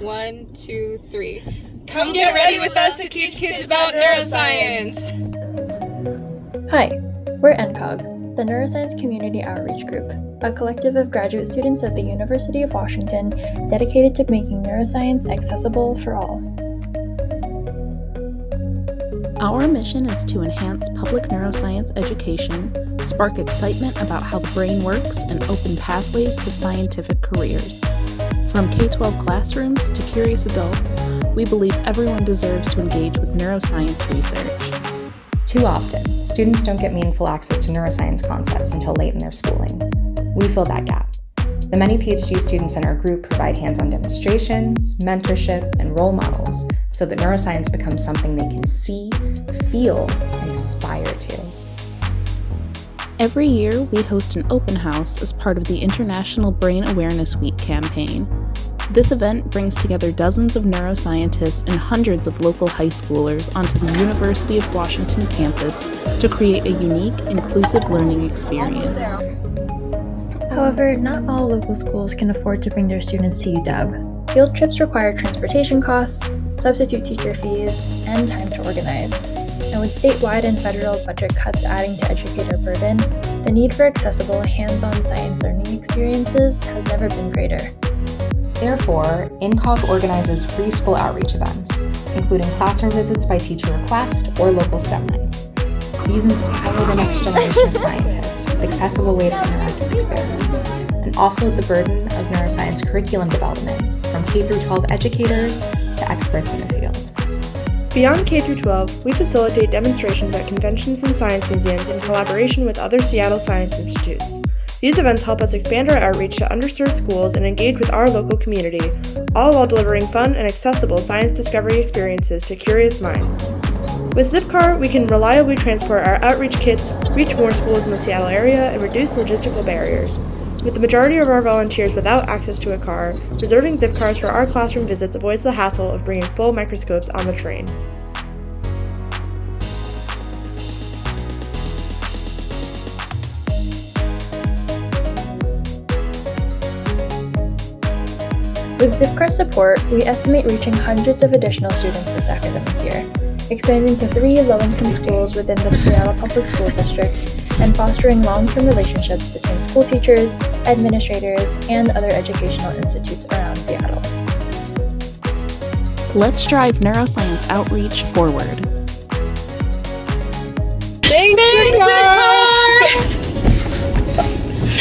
1, 2, 3. Come get ready with us to teach kids about neuroscience! Hi, we're NCOG, the Neuroscience Community Outreach Group, a collective of graduate students at the University of Washington dedicated to making neuroscience accessible for all. Our mission is to enhance public neuroscience education, spark excitement about how the brain works, and open pathways to scientific careers. From K-12 classrooms to curious adults, we believe everyone deserves to engage with neuroscience research. Too often, students don't get meaningful access to neuroscience concepts until late in their schooling. We fill that gap. The many PhD students in our group provide hands-on demonstrations, mentorship, and role models so that neuroscience becomes something they can see, feel, and aspire to. Every year, we host an open house as part of the International Brain Awareness Week campaign. This event brings together dozens of neuroscientists and hundreds of local high schoolers onto the University of Washington campus to create a unique, inclusive learning experience. However, not all local schools can afford to bring their students to UW. Field trips require transportation costs, substitute teacher fees, and time to organize. And with statewide and federal budget cuts adding to educator burden, the need for accessible, hands-on science learning experiences has never been greater. Therefore, NCOG organizes free school outreach events, including classroom visits by teacher request or local STEM nights. These inspire the next generation of scientists with accessible ways to interact with experiments and offload the burden of neuroscience curriculum development from K-12 educators to experts in the field. Beyond K-12, we facilitate demonstrations at conventions and science museums in collaboration with other Seattle science institutes. These events help us expand our outreach to underserved schools and engage with our local community, all while delivering fun and accessible science discovery experiences to curious minds. With Zipcar, we can reliably transport our outreach kits, reach more schools in the Seattle area, and reduce logistical barriers. With the majority of our volunteers without access to a car, reserving Zipcars for our classroom visits avoids the hassle of bringing full microscopes on the train. With Zipcar support, we estimate reaching hundreds of additional students this academic year, expanding to 3 low-income schools within the Seattle Public School District, and fostering long-term relationships between school teachers, administrators, and other educational institutes around Seattle. Let's drive neuroscience outreach forward. Thanks, Zipcar!